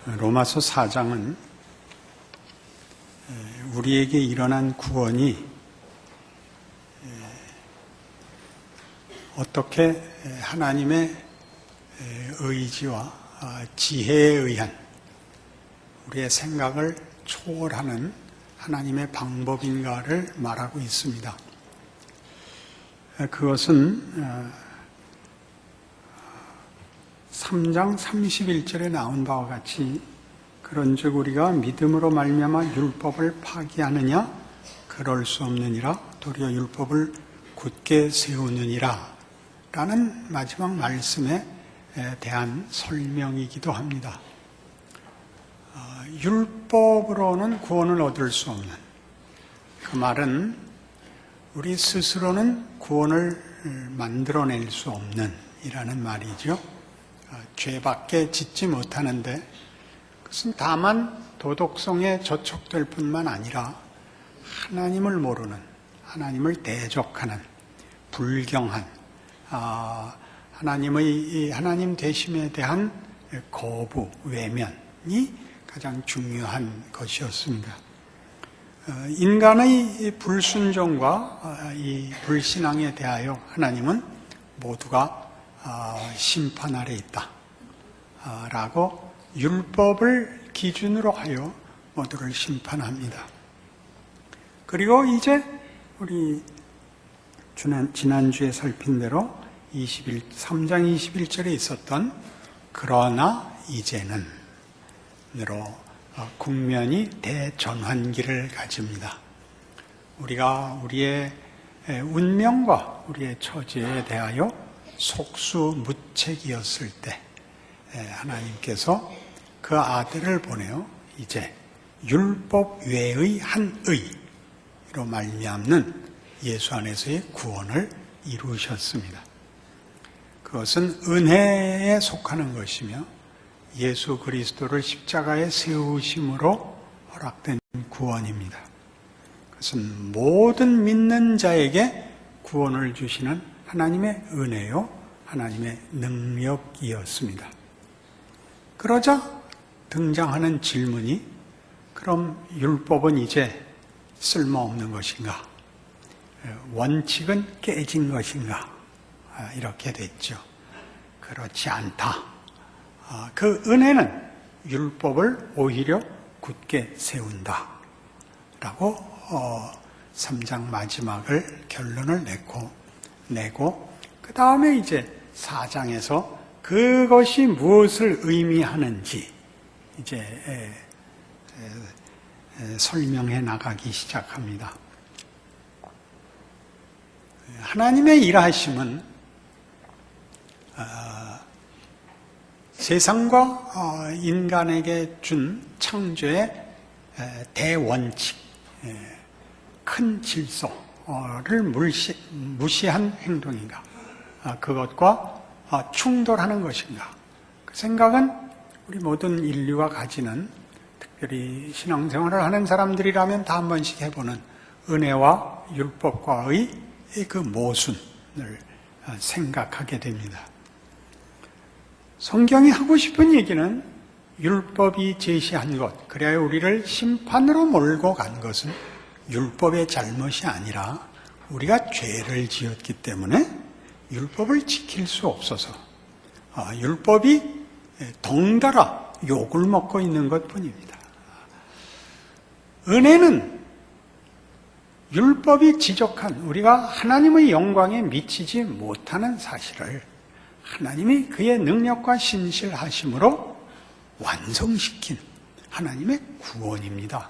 로마서 4장은 우리에게 일어난 구원이 어떻게 하나님의 의지와 지혜에 의한 우리의 생각을 초월하는 하나님의 방법인가를 말하고 있습니다. 그것은 3장 31절에 나온 바와 같이 그런즉 우리가 믿음으로 말미암아 율법을 파기하느냐 그럴 수 없느니라 도리어 율법을 굳게 세우느니라 라는 마지막 말씀에 대한 설명이기도 합니다. 율법으로는 구원을 얻을 수 없는, 그 말은 우리 스스로는 구원을 만들어낼 수 없는 이라는 말이죠. 죄밖에 짓지 못하는데 그것은 다만 도덕성에 저촉될 뿐만 아니라 하나님을 모르는, 하나님을 대적하는, 불경한, 하나님의 하나님 되심에 대한 거부, 외면이 가장 중요한 것이었습니다. 인간의 불순종과 이 불신앙에 대하여 하나님은 모두가 심판 아래 있다 라고 율법을 기준으로 하여 모두를 심판합니다. 그리고 이제 우리 지난주에 살핀 대로 3장 21절에 있었던 그러나 이제는 으로 국면이 대전환기를 가집니다. 우리가 우리의 운명과 우리의 처지에 대하여 속수무책이었을 때 하나님께서 그 아들을 보내어 이제 율법 외의 한 의로 말미암는 예수 안에서의 구원을 이루셨습니다. 그것은 은혜에 속하는 것이며 예수 그리스도를 십자가에 세우심으로 허락된 구원입니다. 그것은 모든 믿는 자에게 구원을 주시는 하나님의 은혜요, 하나님의 능력이었습니다. 그러자 등장하는 질문이 그럼 율법은 이제 쓸모없는 것인가? 원칙은 깨진 것인가? 이렇게 됐죠. 그렇지 않다. 그 은혜는 율법을 오히려 굳게 세운다 라고 3장 마지막을 결론을 내고 그 다음에 이제 4장에서 그것이 무엇을 의미하는지 이제 설명해 나가기 시작합니다. 하나님의 일하심은 세상과 인간에게 준 창조의 대원칙, 큰 질서를 무시한 행동인가? 그것과 충돌하는 것인가? 그 생각은 우리 모든 인류가 가지는, 특별히 신앙생활을 하는 사람들이라면 다 한 번씩 해보는 은혜와 율법과의 그 모순을 생각하게 됩니다. 성경이 하고 싶은 얘기는 율법이 제시한 것, 그래야 우리를 심판으로 몰고 간 것은 율법의 잘못이 아니라 우리가 죄를 지었기 때문에 율법을 지킬 수 없어서 율법이 덩달아 욕을 먹고 있는 것뿐입니다. 은혜는 율법이 지적한 우리가 하나님의 영광에 미치지 못하는 사실을 하나님이 그의 능력과 신실하심으로 완성시킨 하나님의 구원입니다.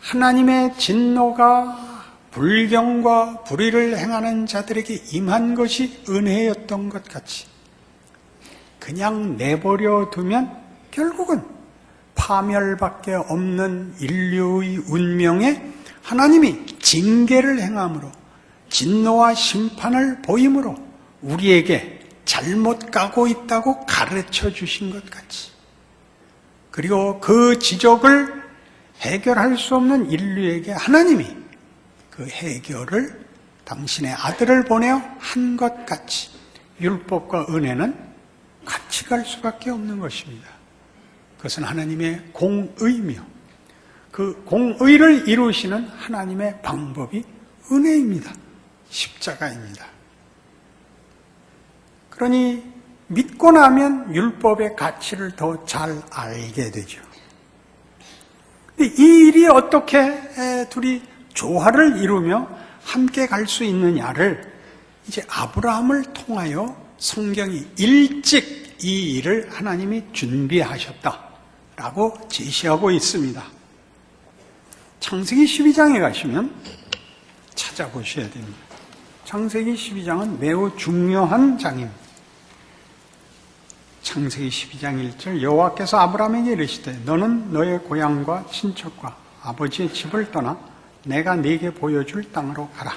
하나님의 진노가 불경과 불의를 행하는 자들에게 임한 것이 은혜였던 것 같이 그냥 내버려 두면 결국은 파멸밖에 없는 인류의 운명에 하나님이 징계를 행함으로 진노와 심판을 보임으로 우리에게 잘못 가고 있다고 가르쳐 주신 것 같이, 그리고 그 지적을 해결할 수 없는 인류에게 하나님이 그 해결을 당신의 아들을 보내어 한 것 같이 율법과 은혜는 같이 갈 수밖에 없는 것입니다. 그것은 하나님의 공의며 그 공의를 이루시는 하나님의 방법이 은혜입니다. 십자가입니다. 그러니 믿고 나면 율법의 가치를 더 잘 알게 되죠. 이 일이 어떻게 둘이 조화를 이루며 함께 갈 수 있느냐를 이제 아브라함을 통하여 성경이 일찍 이 일을 하나님이 준비하셨다라고 제시하고 있습니다. 창세기 12장에 가시면 찾아보셔야 됩니다. 창세기 12장은 매우 중요한 장입니다. 창세기 12장 1절 여호와께서 아브라함에게 이르시되 너는 너의 고향과 친척과 아버지의 집을 떠나 내가 네게 보여줄 땅으로 가라.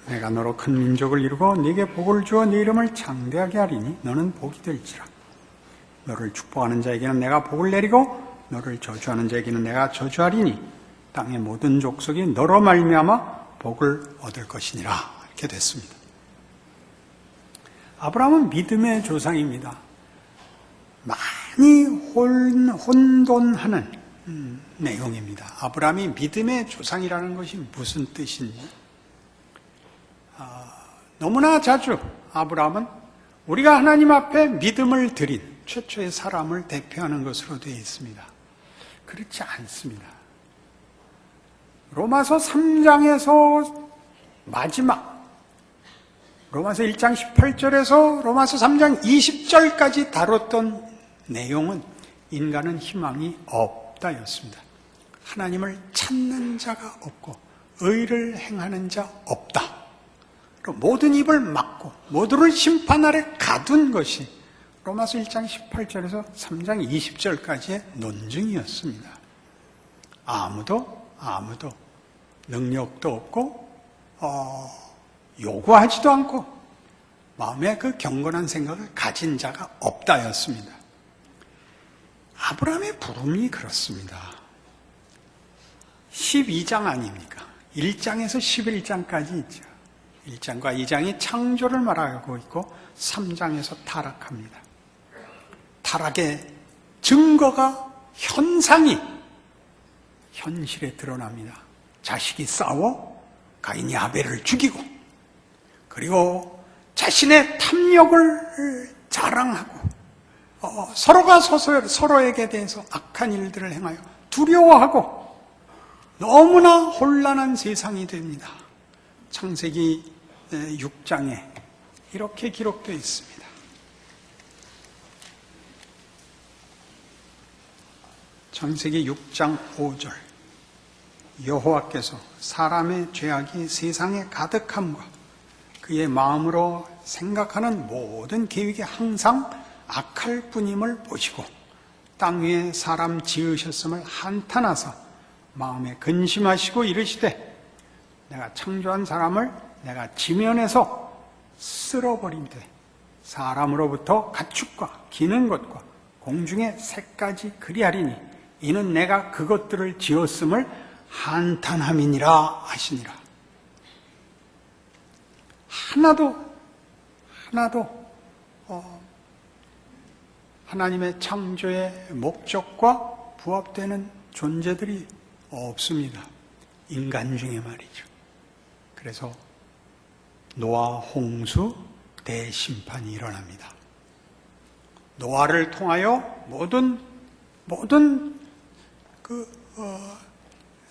내가 너로 큰 민족을 이루고 네게 복을 주어 네 이름을 장대하게 하리니 너는 복이 될지라. 너를 축복하는 자에게는 내가 복을 내리고 너를 저주하는 자에게는 내가 저주하리니 땅의 모든 족속이 너로 말미암아 복을 얻을 것이니라. 이렇게 됐습니다. 아브라함은 믿음의 조상입니다. 많이 혼돈하는 내용입니다. 아브라함이 믿음의 조상이라는 것이 무슨 뜻인지 너무나 자주 아브라함은 우리가 하나님 앞에 믿음을 드린 최초의 사람을 대표하는 것으로 되어 있습니다. 그렇지 않습니다. 로마서 3장에서 마지막 로마서 1장 18절에서 로마서 3장 20절까지 다뤘던 내용은 인간은 희망이 없다였습니다. 하나님을 찾는 자가 없고 의를 행하는 자 없다. 모든 입을 막고 모두를 심판 아래 가둔 것이 로마서 1장 18절에서 3장 20절까지의 논증이었습니다. 아무도 능력도 없고 요구하지도 않고 마음에 그 경건한 생각을 가진 자가 없다였습니다. 아브라함의 부름이 그렇습니다. 12장 아닙니까? 1장에서 11장까지 있죠. 1장과 2장이 창조를 말하고 있고 3장에서 타락합니다. 타락의 증거가 현상이 현실에 드러납니다. 자식이 싸워 가인이 아벨을 죽이고 그리고 자신의 탐욕을 자랑하고 서로가 서로에게 대해서 악한 일들을 행하여 두려워하고 너무나 혼란한 세상이 됩니다. 창세기 6장에 이렇게 기록되어 있습니다. 창세기 6장 5절 여호와께서 사람의 죄악이 세상에 가득함과 그의 마음으로 생각하는 모든 계획이 항상 악할 뿐임을 보시고 땅 위에 사람 지으셨음을 한탄하사 마음에 근심하시고 이르시되 내가 창조한 사람을 내가 지면에서 쓸어버림되 사람으로부터 가축과 기는 것과 공중의 새까지 그리하리니 이는 내가 그것들을 지었음을 한탄함이니라 하시니라. 하나도 하나님의 창조의 목적과 부합되는 존재들이 없습니다. 인간 중에 말이죠. 그래서 노아 홍수 대심판이 일어납니다. 노아를 통하여 모든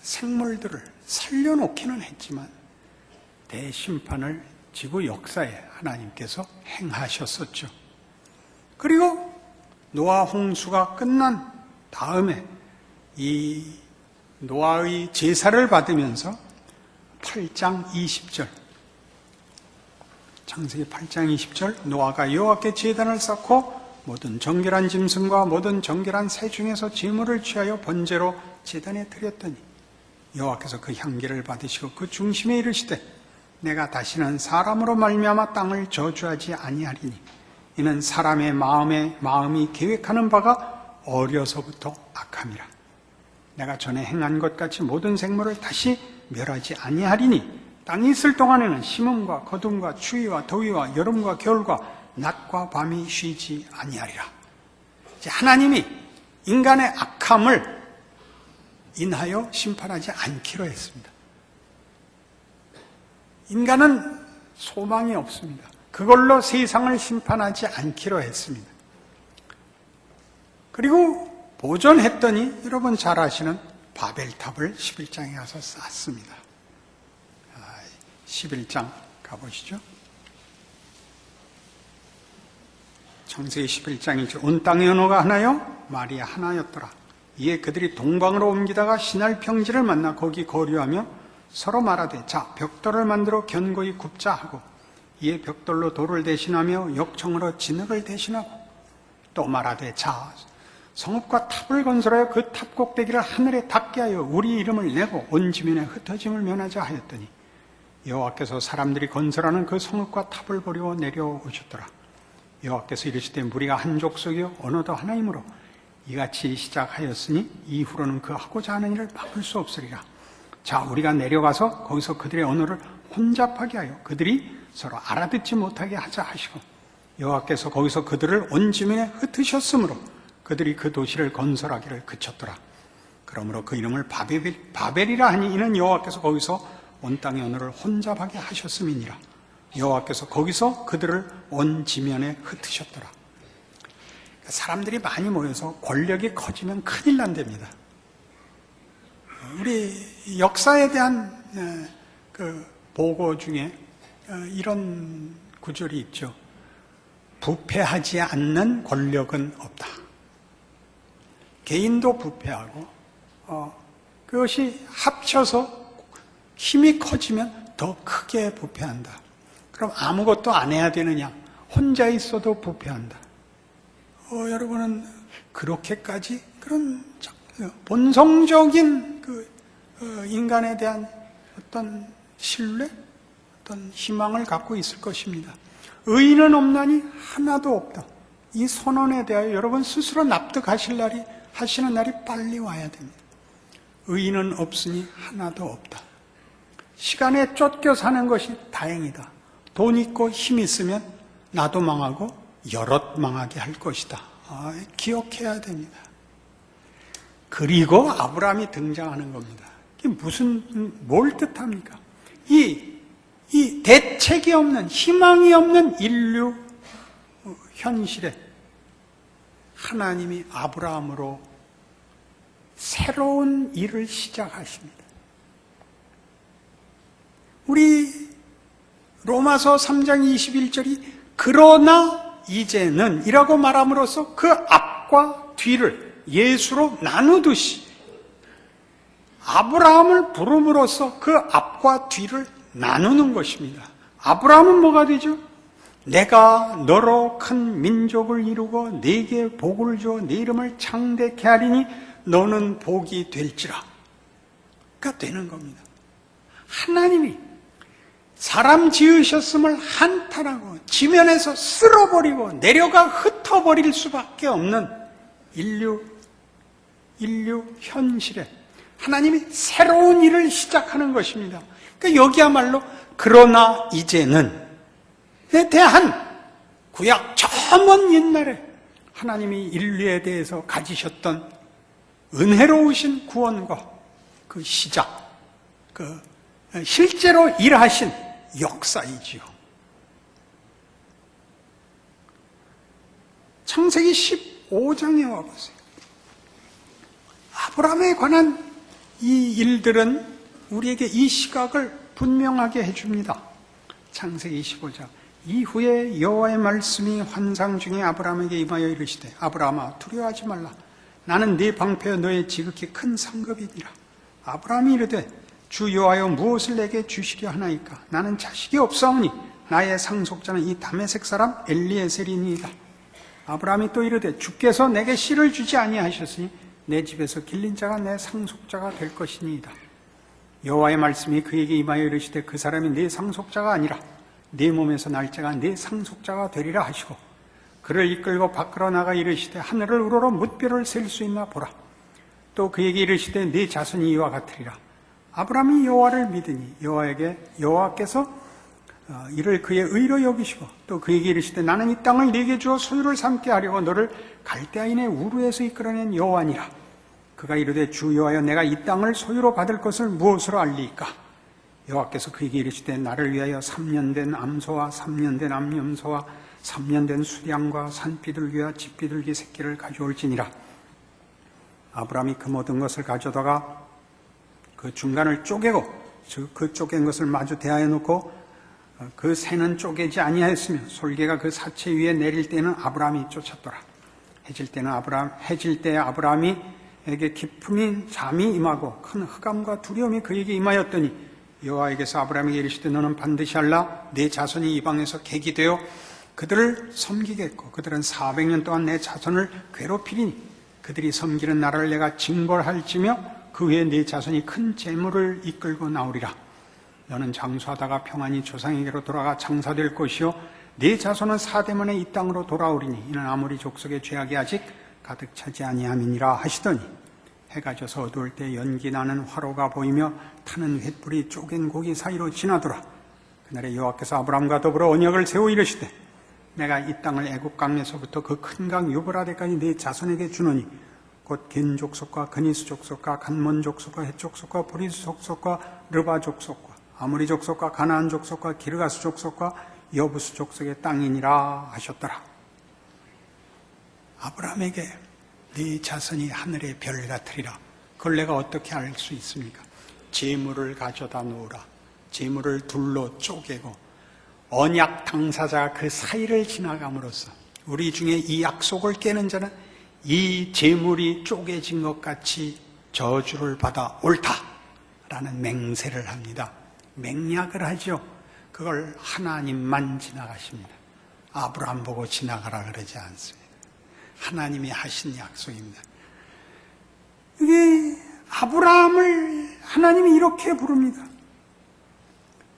생물들을 살려놓기는 했지만 대심판을 지구 역사에 하나님께서 행하셨었죠. 그리고 노아 홍수가 끝난 다음에 이 노아의 제사를 받으면서 8장 20절 창세기 8장 20절 노아가 여호와께 제단을 쌓고 모든 정결한 짐승과 모든 정결한 새 중에서 제물을 취하여 번제로 제단에 드렸더니 여호와께서 그 향기를 받으시고 그 중심에 이르시되 내가 다시는 사람으로 말미암아 땅을 저주하지 아니하리니 이는 사람의 마음이 계획하는 바가 어려서부터 악함이라. 내가 전에 행한 것 같이 모든 생물을 다시 멸하지 아니하리니 땅이 있을 동안에는 심음과 거둠과 추위와 더위와 여름과 겨울과 낮과 밤이 쉬지 아니하리라. 이제 하나님이 인간의 악함을 인하여 심판하지 않기로 했습니다. 인간은 소망이 없습니다. 그걸로 세상을 심판하지 않기로 했습니다. 그리고 보존했더니 여러분 잘 아시는 바벨탑을 11장에 가서 쌓습니다. 11장 가보시죠. 창세기 11장이죠. 온 땅의 언어가 하나요? 말이 하나였더라. 이에 그들이 동방으로 옮기다가 신할 평지를 만나 거기 거류하며 서로 말하되 자 벽돌을 만들어 견고히 굽자 하고 이에 벽돌로 돌을 대신하며 역청으로 진흙을 대신하고 또 말하되 자 성읍과 탑을 건설하여 그 탑 꼭대기를 하늘에 닿게 하여 우리 이름을 내고 온 지면에 흩어짐을 면하자 하였더니 여호와께서 사람들이 건설하는 그 성읍과 탑을 보려 내려오셨더라. 여호와께서 이르시되 무리가 한 족속이요 언어도 하나이므로 이같이 시작하였으니 이후로는 그 하고자 하는 일을 막을 수 없으리라. 자 우리가 내려가서 거기서 그들의 언어를 혼잡하게 하여 그들이 서로 알아듣지 못하게 하자 하시고 여호와께서 거기서 그들을 온 지면에 흩으셨으므로 그들이 그 도시를 건설하기를 그쳤더라. 그러므로 그 이름을 바벨이라 하니 이는 여호와께서 거기서 온 땅의 언어를 혼잡하게 하셨음이니라. 여호와께서 거기서 그들을 온 지면에 흩으셨더라. 사람들이 많이 모여서 권력이 커지면 큰일 난답니다. 우리 역사에 대한 그 보고 중에 이런 구절이 있죠. 부패하지 않는 권력은 없다. 개인도 부패하고 그것이 합쳐서 힘이 커지면 더 크게 부패한다. 그럼 아무것도 안 해야 되느냐? 혼자 있어도 부패한다. 여러분은 그렇게까지 그런 본성적인 그 인간에 대한 어떤 신뢰, 어떤 희망을 갖고 있을 것입니다. 의인은 없나니 하나도 없다. 이 선언에 대하여 여러분 스스로 하시는 날이 빨리 와야 됩니다. 의인은 없으니 하나도 없다. 시간에 쫓겨 사는 것이 다행이다. 돈 있고 힘 있으면 나도 망하고 여럿 망하게 할 것이다. 기억해야 됩니다. 그리고 아브라함이 등장하는 겁니다. 이게 뭘 뜻합니까? 이 대책이 없는, 희망이 없는 인류 현실에 하나님이 아브라함으로 새로운 일을 시작하십니다. 우리 로마서 3장 21절이 그러나 이제는 이라고 말함으로써 그 앞과 뒤를 예수로 나누듯이 아브라함을 부름으로써 그 앞과 뒤를 나누는 것입니다. 아브라함은 뭐가 되죠? 내가 너로 큰 민족을 이루고 네게 복을 주어 네 이름을 창대케 하리니 너는 복이 될지라. 가 되는 겁니다. 하나님이 사람 지으셨음을 한탄하고 지면에서 쓸어버리고 내려가 흩어버릴 수밖에 없는 인류 현실에 하나님이 새로운 일을 시작하는 것입니다. 그러니까 여기야말로 그러나 이제는 에 대한 구약 저 먼 옛날에 하나님이 인류에 대해서 가지셨던 은혜로우신 구원과 그 시작, 그 실제로 일하신 역사이지요. 창세기 15장에 와보세요. 아브라함에 관한 이 일들은 우리에게 이 시각을 분명하게 해줍니다. 창세기 15장. 이후에 여호와의 말씀이 환상 중에 아브라함에게 임하여 이르시되 아브라함아 두려워하지 말라. 나는 네 방패여 너의 지극히 큰 상급이니라. 아브라함이 이르되 주 여호와여 무엇을 내게 주시려 하나이까? 나는 자식이 없사오니 나의 상속자는 이 다메섹 사람 엘리에셀이니이다. 아브라함이 또 이르되 주께서 내게 씨를 주지 아니하셨으니 내 집에서 길린 자가 내 상속자가 될 것이니이다. 여호와의 말씀이 그에게 임하여 이르시되 그 사람이 네 상속자가 아니라 네 몸에서 날 자가 네 상속자가 되리라 하시고 그를 이끌고 밖으로 나가 이르시되 하늘을 우러러 뭇별을 셀 수 있나 보라. 또 그에게 이르시되 네 자손이 이와 같으리라. 아브라함이 여호와를 믿으니 여호와께서 이를 그의 의로 여기시고 또 그에게 이르시되 나는 이 땅을 네게 주어 소유를 삼게 하려고 너를 갈대아인의 우르에서 이끌어낸 여호와니라. 그가 이르되 주 여호와여 내가 이 땅을 소유로 받을 것을 무엇으로 알리이까? 여호와께서 그에게 이르시되 나를 위하여 3년 된 암소와 3년 된 암염소와 3년 된 수량과 산비둘기와 집비둘기 새끼를 가져올지니라. 아브라함이 그 모든 것을 가져다가 그 중간을 쪼개고 그 쪼갠 것을 마주 대하여 놓고 그 새는 쪼개지 아니하였으며 솔개가 그 사체 위에 내릴 때는 아브라함이 쫓았더라. 해질 때에 아브라함에게 깊은 잠이 임하고 큰 흑암과 두려움이 그에게 임하였더니 여호와께서 아브라함에게 이르시되 너는 반드시 알라. 내 자손이 이방에서 객이 되어 그들을 섬기겠고 그들은 400년 동안 내 자손을 괴롭히리니 그들이 섬기는 나라를 내가 징벌할지며 그 후에 내 자손이 큰 재물을 이끌고 나오리라. 너는 장수하다가 평안히 조상에게로 돌아가 장사될 것이요 네 자손은 사대만에 이 땅으로 돌아오리니 이는 아모리 족속의 죄악이 아직 가득 차지 아니함이니라 하시더니 해가 져서 어두울 때 연기 나는 화로가 보이며 타는 횃불이 쪼갠 고기 사이로 지나더라. 그날에 여호와께서 아브라함과 더불어 언약을 세워 이르시되 내가 이 땅을 애굽 강에서부터 그 큰 강 유브라데까지 네 자손에게 주노니 곧 겐 족속과 그니스 족속과 간몬 족속과 헷 족속과 브리스 족속과 르바 족속과 아모리 족속과 가나안 족속과 기르가스 족속과 여부스 족속의 땅이니라 하셨더라. 아브라함에게 네 자손이 하늘의 별 같으리라. 그걸 내가 어떻게 알 수 있습니까? 재물을 가져다 놓으라. 재물을 둘로 쪼개고 언약 당사자가 그 사이를 지나감으로써 우리 중에 이 약속을 깨는 자는 이 재물이 쪼개진 것 같이 저주를 받아 옳다라는 맹세를 합니다. 맹약을 하죠. 그걸 하나님만 지나가십니다. 아브라함 보고 지나가라 그러지 않습니다. 하나님이 하신 약속입니다. 이게 아브라함을 하나님이 이렇게 부릅니다.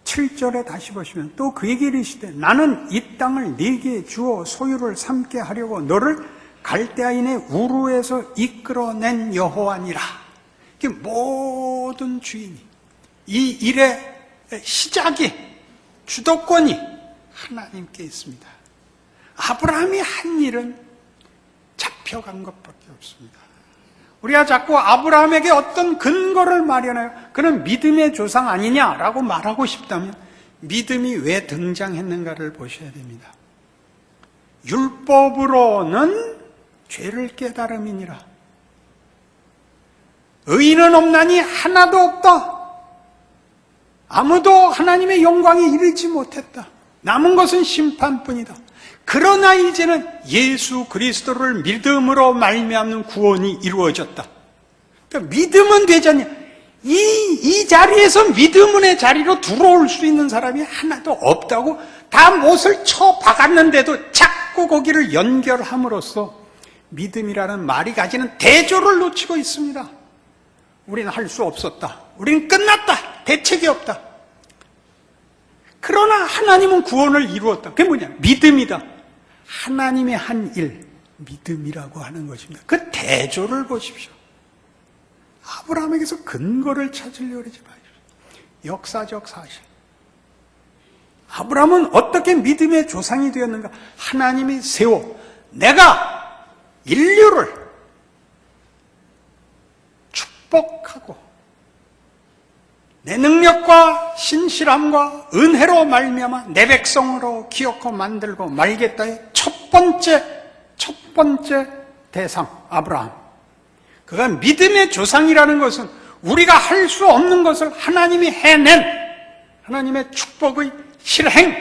7절에 다시 보시면 또 그에게 이르시되 나는 이 땅을 네게 주어 소유를 삼게 하려고 너를 갈대아인의 우르에서 이끌어낸 여호와니라. 모든 주인이 이 일의 시작이 주도권이 하나님께 있습니다. 아브라함이 한 일은 잡혀간 것밖에 없습니다. 우리가 자꾸 아브라함에게 어떤 근거를 마련해요. 그는 믿음의 조상 아니냐라고 말하고 싶다면 믿음이 왜 등장했는가를 보셔야 됩니다. 율법으로는 죄를 깨달음이니라. 의인은 없나니 하나도 없다. 아무도 하나님의 영광에 이르지 못했다. 남은 것은 심판뿐이다. 그러나 이제는 예수 그리스도를 믿음으로 말미암는 구원이 이루어졌다. 그러니까 믿으면 되잖냐. 이 자리에서 믿음의 자리로 들어올 수 있는 사람이 하나도 없다고 다 못을 쳐 박았는데도 자꾸 거기를 연결함으로써 믿음이라는 말이 가지는 대조를 놓치고 있습니다. 우리는 할 수 없었다. 우리는 끝났다. 대책이 없다. 그러나 하나님은 구원을 이루었다. 그게 뭐냐? 믿음이다. 하나님의 한 일, 믿음이라고 하는 것입니다. 그 대조를 보십시오. 아브라함에게서 근거를 찾으려고 하지 마십시오. 역사적 사실. 아브라함은 어떻게 믿음의 조상이 되었는가? 하나님이 세워 내가 인류를 축복하고 내 능력과 신실함과 은혜로 말미암아 내 백성으로 기억하고 만들고 말겠다의 첫 번째 대상 아브라함. 그가 믿음의 조상이라는 것은 우리가 할 수 없는 것을 하나님이 해낸 하나님의 축복의 실행,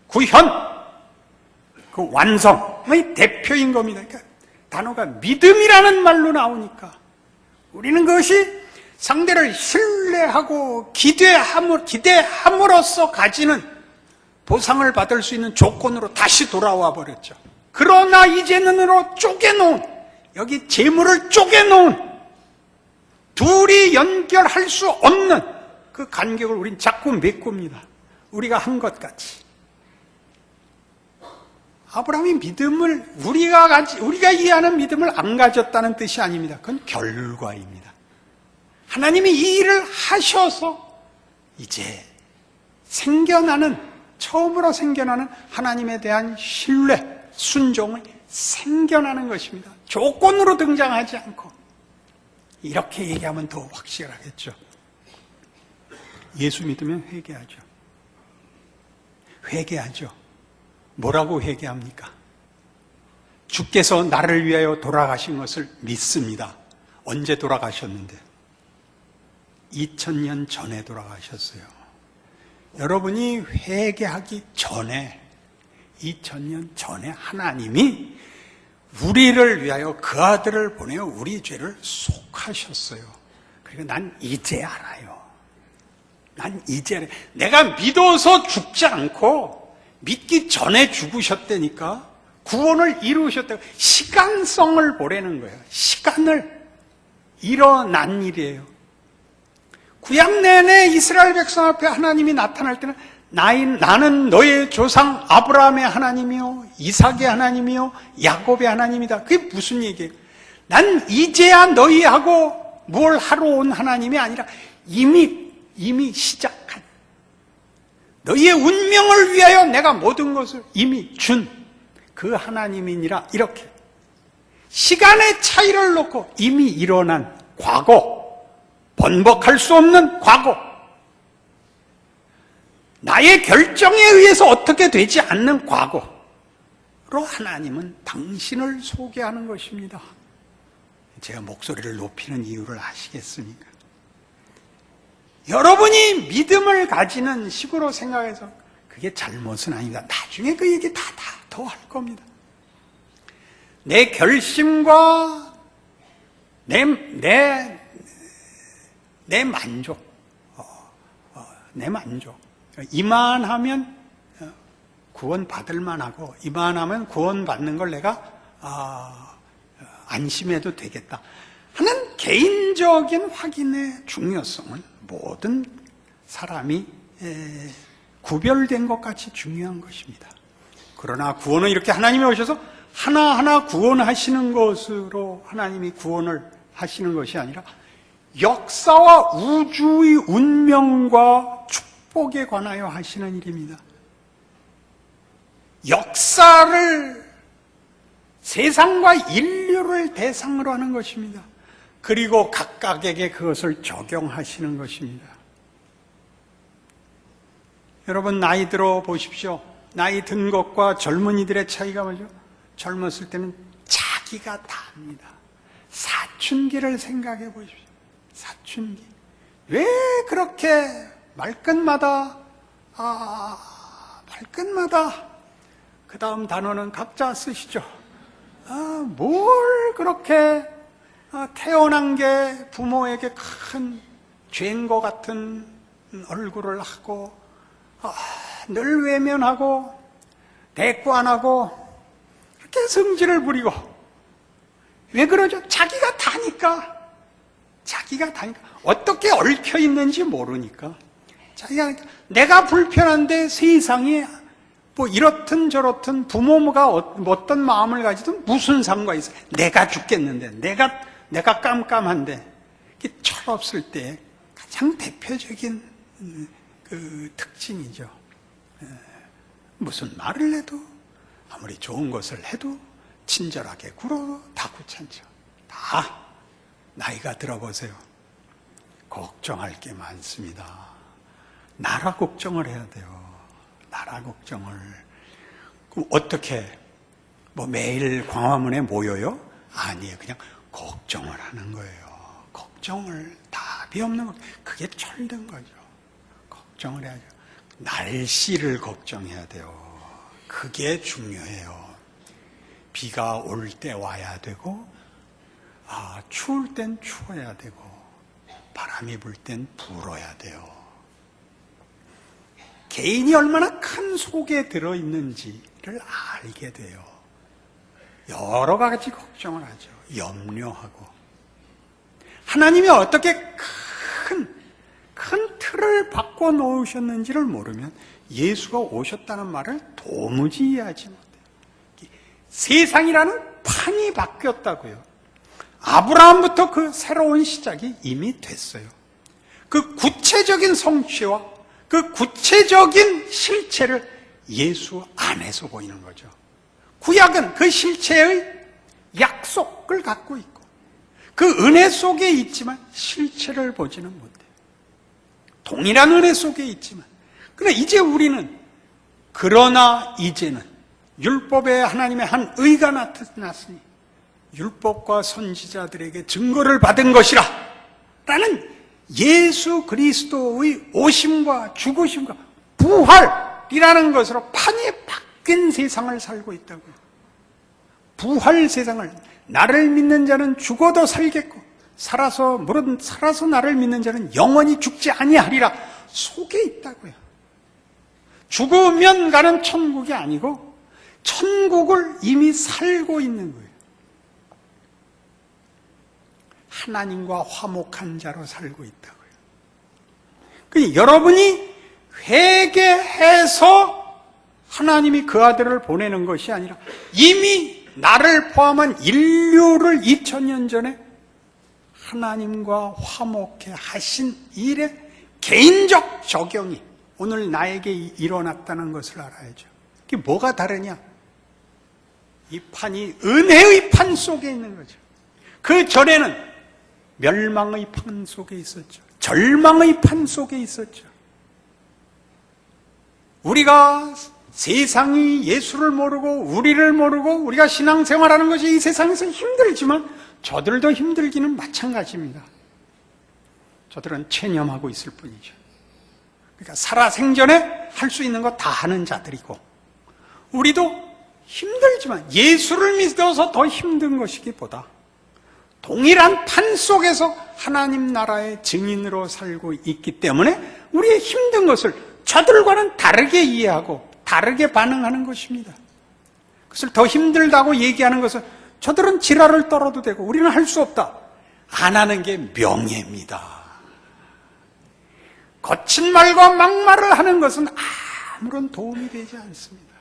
구현, 그 완성의 대표인 겁니다. 그러니까 단어가 믿음이라는 말로 나오니까 우리는 그것이 상대를 신뢰하고 기대함으로써 가지는 보상을 받을 수 있는 조건으로 다시 돌아와 버렸죠. 그러나 이제는으로 쪼개놓은, 여기 재물을 쪼개놓은 둘이 연결할 수 없는 그 간격을 우린 자꾸 메꿉니다. 우리가 한 것 같이. 아브라함이 믿음을 우리가 이해하는 믿음을 안 가졌다는 뜻이 아닙니다. 그건 결과입니다. 하나님이 이 일을 하셔서 이제 처음으로 생겨나는 하나님에 대한 신뢰, 순종을 생겨나는 것입니다. 조건으로 등장하지 않고. 이렇게 얘기하면 더 확실하겠죠. 예수 믿으면 회개하죠. 회개하죠. 뭐라고 회개합니까? 주께서 나를 위하여 돌아가신 것을 믿습니다. 언제 돌아가셨는데? 2000년 전에 돌아가셨어요. 여러분이 회개하기 전에, 2000년 전에 하나님이 우리를 위하여 그 아들을 보내어 우리 죄를 속하셨어요. 그리고 난 이제 알아요. 내가 믿어서 죽지 않고 믿기 전에 죽으셨다니까. 구원을 이루셨다고. 시간성을 보라는 거예요. 시간을. 일어난 일이에요. 구약 내내 이스라엘 백성 앞에 하나님이 나타날 때는 나는 너의 조상 아브라함의 하나님이요, 이삭의 하나님이요, 야곱의 하나님이다. 그게 무슨 얘기예요? 난 이제야 너희하고 뭘 하러 온 하나님이 아니라 이미 시작한, 너희의 운명을 위하여 내가 모든 것을 이미 준 그 하나님이니라. 이렇게 시간의 차이를 놓고 이미 일어난 과거, 번복할 수 없는 과거, 나의 결정에 의해서 어떻게 되지 않는 과거로 하나님은 당신을 소개하는 것입니다. 제가 목소리를 높이는 이유를 아시겠습니까? 여러분이 믿음을 가지는 식으로 생각해서 그게 잘못은 아닙니다. 나중에 그 얘기 다 더 할 겁니다. 내 결심과 내 만족, 내 만족. 이만하면 구원받을 만하고, 이만하면 구원받는 걸 내가 안심해도 되겠다 하는 개인적인 확인의 중요성은 모든 사람이 구별된 것 같이 중요한 것입니다. 그러나 구원은 이렇게 하나님이 오셔서 하나하나 구원하시는 것으로 하나님이 구원을 하시는 것이 아니라 역사와 우주의 운명과 축복에 관하여 하시는 일입니다. 역사를, 세상과 인류를 대상으로 하는 것입니다. 그리고 각각에게 그것을 적용하시는 것입니다. 여러분, 나이 들어 보십시오. 나이 든 것과 젊은이들의 차이가 뭐죠? 젊었을 때는 자기가 다 합니다. 사춘기를 생각해 보십시오. 사춘기. 왜 그렇게 말끝마다 그 다음 단어는 각자 쓰시죠. 뭘 그렇게 태어난 게 부모에게 큰 죄인 것 같은 얼굴을 하고 늘 외면하고 대꾸 안 하고 이렇게 성질을 부리고. 왜 그러죠? 자기가 다니까. 어떻게 얽혀 있는지 모르니까. 내가 불편한데 세상에 뭐 이렇든 저렇든 부모가 어떤 마음을 가지든 무슨 상관이 있어. 내가 죽겠는데, 내가 깜깜한데. 철없을 때 가장 대표적인 그 특징이죠. 무슨 말을 해도, 아무리 좋은 것을 해도 친절하게 굴어도 다 귀찮죠. 다 나이가 들어보세요. 걱정할 게 많습니다. 나라 걱정을 해야 돼요. 나라 걱정을. 그럼 어떻게, 매일 광화문에 모여요? 아니에요. 그냥 걱정을 하는 거예요. 걱정을, 답이 없는 거. 그게 철든 거죠. 걱정을 해야죠. 날씨를 걱정해야 돼요. 그게 중요해요. 비가 올 때 와야 되고, 추울 땐 추워야 되고, 바람이 불 땐 불어야 돼요. 개인이 얼마나 큰 속에 들어있는지를 알게 돼요. 여러 가지 걱정을 하죠. 염려하고. 하나님이 어떻게 큰 틀을 바꿔 놓으셨는지를 모르면 예수가 오셨다는 말을 도무지 이해하지 못해요. 세상이라는 판이 바뀌었다고요. 아브라함부터 그 새로운 시작이 이미 됐어요. 그 구체적인 성취와 그 구체적인 실체를 예수 안에서 보이는 거죠. 구약은 그 실체의 약속을 갖고 있고 그 은혜 속에 있지만 실체를 보지는 못해요. 동일한 은혜 속에 있지만, 그러나 이제 우리는, 그러나 이제는 율법에 하나님의 한 의가 나타났으니 율법과 선지자들에게 증거를 받은 것이라 라는 예수 그리스도의 오심과 죽으심과 부활이라는 것으로 판이 바뀐 세상을 살고 있다고요. 부활 세상을, 나를 믿는 자는 죽어도 살겠고 물론 살아서 나를 믿는 자는 영원히 죽지 아니하리라 속에 있다고요. 죽으면 가는 천국이 아니고 천국을 이미 살고 있는 거예요. 하나님과 화목한 자로 살고 있다고요. 그러니까 여러분이 회개해서 하나님이 그 아들을 보내는 것이 아니라 이미 나를 포함한 인류를 2000년 전에 하나님과 화목해 하신 일의 개인적 적용이 오늘 나에게 일어났다는 것을 알아야죠. 그게 뭐가 다르냐? 이 판이 은혜의 판 속에 있는 거죠. 그 전에는 멸망의 판 속에 있었죠. 절망의 판 속에 있었죠. 우리가 세상이 예수를 모르고 우리를 모르고 우리가 신앙생활하는 것이 이 세상에서 힘들지만 저들도 힘들기는 마찬가지입니다. 저들은 체념하고 있을 뿐이죠. 그러니까 살아생전에 할 수 있는 거 다 하는 자들이고, 우리도 힘들지만 예수를 믿어서 더 힘든 것이기보다 동일한 판 속에서 하나님 나라의 증인으로 살고 있기 때문에 우리의 힘든 것을 저들과는 다르게 이해하고 다르게 반응하는 것입니다. 그것을 더 힘들다고 얘기하는 것은 저들은 지랄을 떨어도 되고 우리는 할 수 없다, 안 하는 게 명예입니다. 거친 말과 막말을 하는 것은 아무런 도움이 되지 않습니다.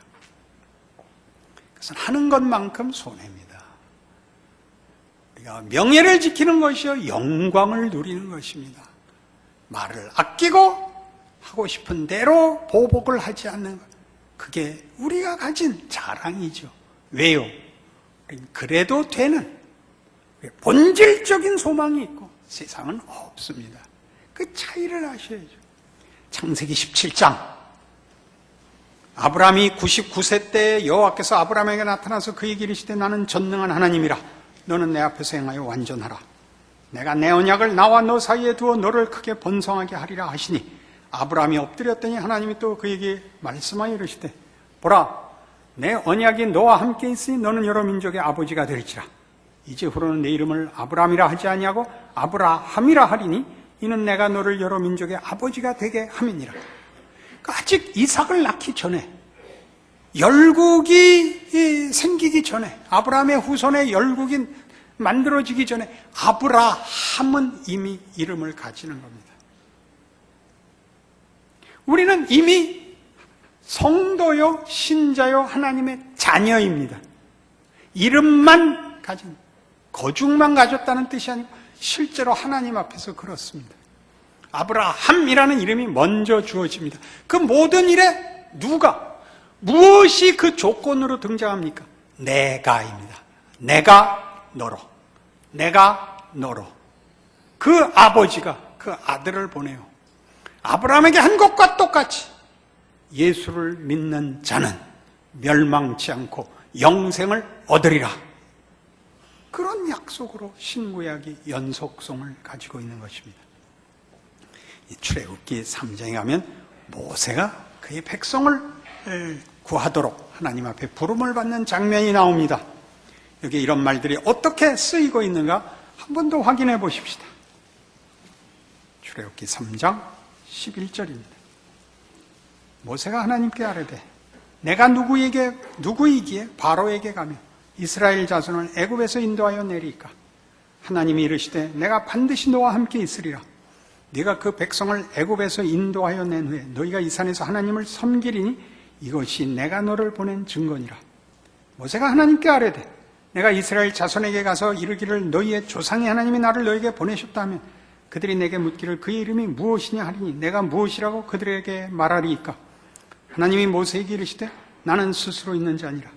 그것은 하는 것만큼 손해입니다. 우리가 명예를 지키는 것이요 영광을 누리는 것입니다. 말을 아끼고 하고 싶은 대로 보복을 하지 않는 것, 그게 우리가 가진 자랑이죠. 왜요? 그래도 되는 본질적인 소망이 있고 세상은 없습니다. 그 차이를 아셔야죠. 창세기 17장, 아브라함이 99세 때 여호와께서 아브라함에게 나타나서 그에게 이르시되 나는 전능한 하나님이라. 너는 내 앞에서 행하여 완전하라. 내가 내 언약을 나와 너 사이에 두어 너를 크게 번성하게 하리라 하시니, 아브라함이 엎드렸더니 하나님이 또 그에게 말씀하여 이르시되 보라, 내 언약이 너와 함께 있으니 너는 여러 민족의 아버지가 될지라. 이제 후로는 내 이름을 아브라함이라 하지 아니하고 아브라함이라 하리니 이는 내가 너를 여러 민족의 아버지가 되게 함이니라. 아직 이삭을 낳기 전에, 열국이 생기기 전에, 아브라함의 후손의 열국이 만들어지기 전에 아브라함은 이미 이름을 가지는 겁니다. 우리는 이미 성도요, 신자요, 하나님의 자녀입니다. 이름만 가진, 거죽만 가졌다는 뜻이 아니고 실제로 하나님 앞에서 그렇습니다. 아브라함이라는 이름이 먼저 주어집니다. 그 모든 일에 무엇이 그 조건으로 등장합니까? 내가입니다. 내가 너로. 그 아버지가 그 아들을 보내요. 아브라함에게 한 것과 똑같이 예수를 믿는 자는 멸망치 않고 영생을 얻으리라. 그런 약속으로 신구약이 연속성을 가지고 있는 것입니다. 이 출애굽기 3장에 가면 모세가 그의 백성을 구하도록 하나님 앞에 부름을 받는 장면이 나옵니다. 여기 이런 말들이 어떻게 쓰이고 있는가 한 번 더 확인해 보십시다. 출애굽기 3장 11절입니다. 모세가 하나님께 아뢰되 내가 누구이기에 바로에게 가며 이스라엘 자손을 애굽에서 인도하여 내리까? 하나님이 이르시되 내가 반드시 너와 함께 있으리라. 네가 그 백성을 애굽에서 인도하여 낸 후에 너희가 이 산에서 하나님을 섬기리니 이것이 내가 너를 보낸 증거니라. 모세가 하나님께 아뢰되 내가 이스라엘 자손에게 가서 이르기를 너희의 조상의 하나님이 나를 너희에게 보내셨다 하면 그들이 내게 묻기를 그의 이름이 무엇이냐 하리니 내가 무엇이라고 그들에게 말하리이까? 하나님이 모세에게 이르시되 나는 스스로 있는 자 아니라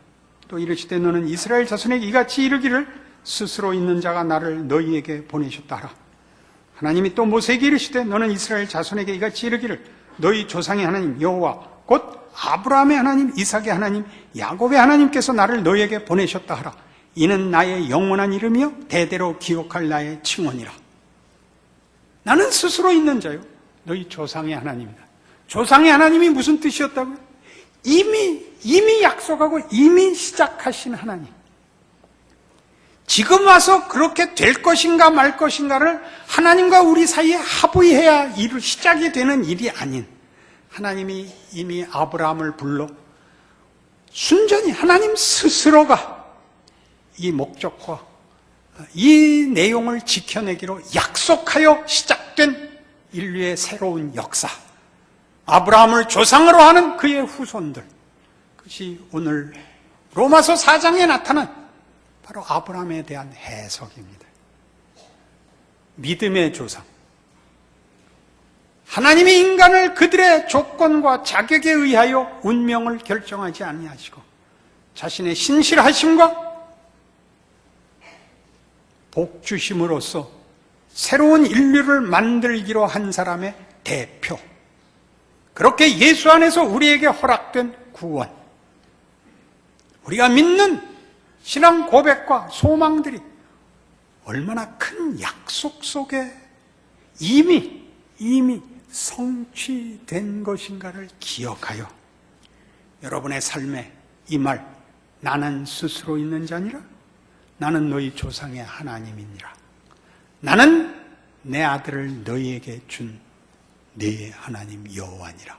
또 이르시되 너는 이스라엘 자손에게 이같이 이르기를 스스로 있는 자가 나를 너희에게 보내셨다 하라. 하나님이 또 모세에게 이르시되 너는 이스라엘 자손에게 이같이 이르기를 너희 조상의 하나님 여호와 곧 아브라함의 하나님 이삭의 하나님 야곱의 하나님께서 나를 너희에게 보내셨다 하라. 이는 나의 영원한 이름이요 대대로 기억할 나의 칭언이라. 나는 스스로 있는 자요 너희 조상의 하나님이다. 조상의 하나님이 무슨 뜻이었다고요? 이미 약속하고 이미 시작하신 하나님. 지금 와서 그렇게 될 것인가 말 것인가를 하나님과 우리 사이에 합의해야 시작이 되는 일이 아닌, 하나님이 이미 아브라함을 불러 순전히 하나님 스스로가 이 목적과 이 내용을 지켜내기로 약속하여 시작된 인류의 새로운 역사, 아브라함을 조상으로 하는 그의 후손들, 그것이 오늘 로마서 4장에 나타난 바로 아브라함에 대한 해석입니다. 믿음의 조상. 하나님이 인간을 그들의 조건과 자격에 의하여 운명을 결정하지 아니하시고 자신의 신실하심과 복 주심으로써 새로운 인류를 만들기로 한 사람의 대표. 그렇게 예수 안에서 우리에게 허락된 구원. 우리가 믿는 신앙 고백과 소망들이 얼마나 큰 약속 속에 이미 성취된 것인가를 기억하여 여러분의 삶에 이 말, 나는 스스로 있는 자니라, 나는 너희 조상의 하나님이니라, 나는 내 아들을 너희에게 준 네 하나님 여호와니라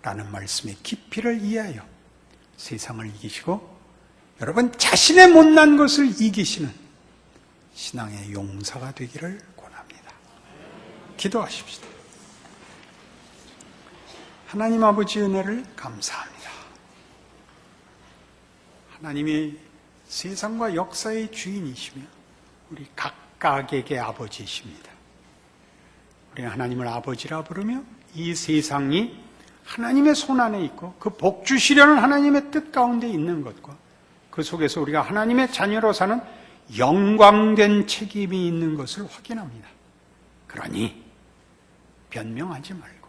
라는 말씀의 깊이를 이해하여 세상을 이기시고 여러분 자신의 못난 것을 이기시는 신앙의 용사가 되기를 권합니다. 기도하십시다. 하나님 아버지 은혜를 감사합니다. 하나님이 세상과 역사의 주인이시며 우리 각각에게 아버지이십니다. 우리 하나님을 아버지라 부르며 이 세상이 하나님의 손 안에 있고 그 복 주시려는 하나님의 뜻 가운데 있는 것과 그 속에서 우리가 하나님의 자녀로 사는 영광된 책임이 있는 것을 확인합니다. 그러니 변명하지 말고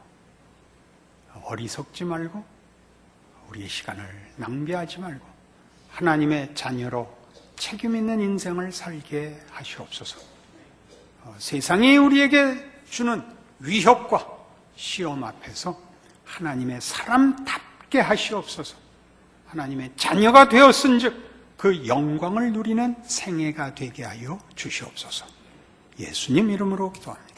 어리석지 말고 우리의 시간을 낭비하지 말고 하나님의 자녀로 책임 있는 인생을 살게 하시옵소서. 세상이 우리에게 주는 위협과 시험 앞에서 하나님의 사람답게 하시옵소서. 하나님의 자녀가 되었은즉 그 영광을 누리는 생애가 되게 하여 주시옵소서. 예수님 이름으로 기도합니다.